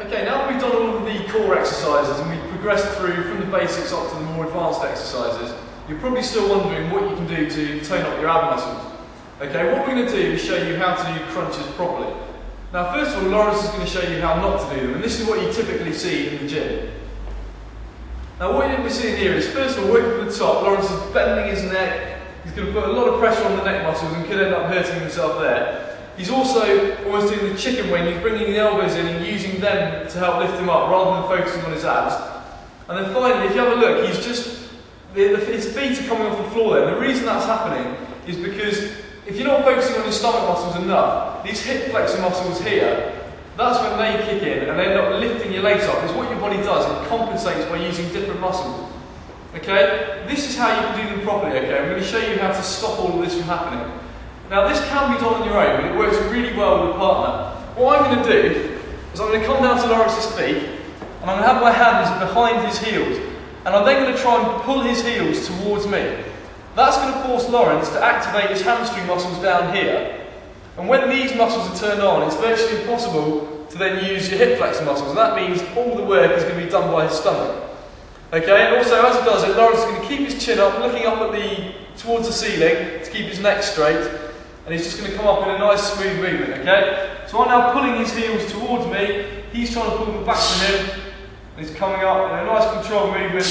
Okay, now that we've done all of the core exercises and we've progressed through from the basics up to the more advanced exercises, you're probably still wondering what you can do to tone up your ab muscles. Okay, what we're going to do is show you how to do crunches properly. Now first of all, Lawrence is going to show you how not to do them, and this is what you typically see in the gym. Now what we're seeing here is, first of all, working from the top, Lawrence is bending his neck, he's going to put a lot of pressure on the neck muscles and could end up hurting himself there. He's also almost doing the chicken wing, he's bringing the elbows in and using them to help lift him up rather than focusing on his abs. And then finally, if you have a look, his feet are coming off the floor there. And the reason that's happening is because if you're not focusing on your stomach muscles enough, these hip flexor muscles here, that's when they kick in and they end up lifting your legs up. It's what your body does, it compensates by using different muscles. Okay? This is how you can do them properly, okay? I'm going to show you how to stop all of this from happening. Now this can be done on your own, but it works really well with a partner. What I'm going to do is I'm going to come down to Lawrence's feet and I'm going to have my hands behind his heels, and I'm then going to try and pull his heels towards me. That's going to force Lawrence to activate his hamstring muscles down here, and when these muscles are turned on, it's virtually impossible to then use your hip flexor muscles, and that means all the work is going to be done by his stomach. Okay, and also as he does it, Lawrence is going to keep his chin up, looking up at towards the ceiling to keep his neck straight. And he's just going to come up in a nice smooth movement, okay? So I'm now pulling his heels towards me, he's trying to pull them back to him, and he's coming up in a nice controlled movement,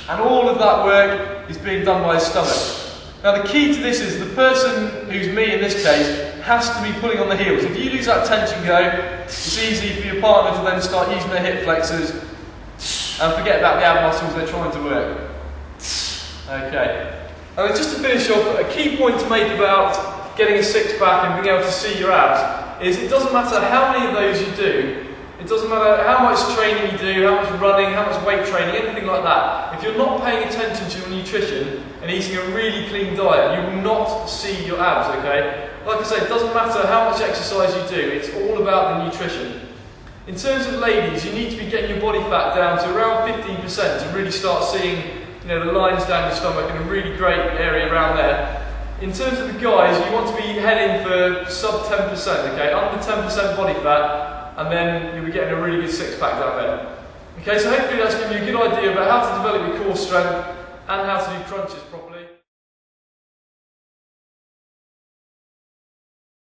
and all of that work is being done by his stomach. Now the key to this is the person, who's me in this case, has to be pulling on the heels. If you lose that tension go, it's easy for your partner to then start using their hip flexors and forget about the ab muscles they're trying to work. Okay. And just to finish off, a key point to make about getting a six-pack and being able to see your abs is it doesn't matter how many of those you do, it doesn't matter how much training you do, how much running, how much weight training, anything like that. If you're not paying attention to your nutrition and eating a really clean diet, you will not see your abs, okay? Like I say, it doesn't matter how much exercise you do, it's all about the nutrition. In terms of ladies, you need to be getting your body fat down to around 15% to really start seeing, the lines down your stomach in a really great area around there. In terms of the guys, you want to be heading for sub 10%, okay? Under 10% body fat, and then you'll be getting a really good six-pack down there. Okay, so hopefully that's given you a good idea about how to develop your core strength and how to do crunches properly.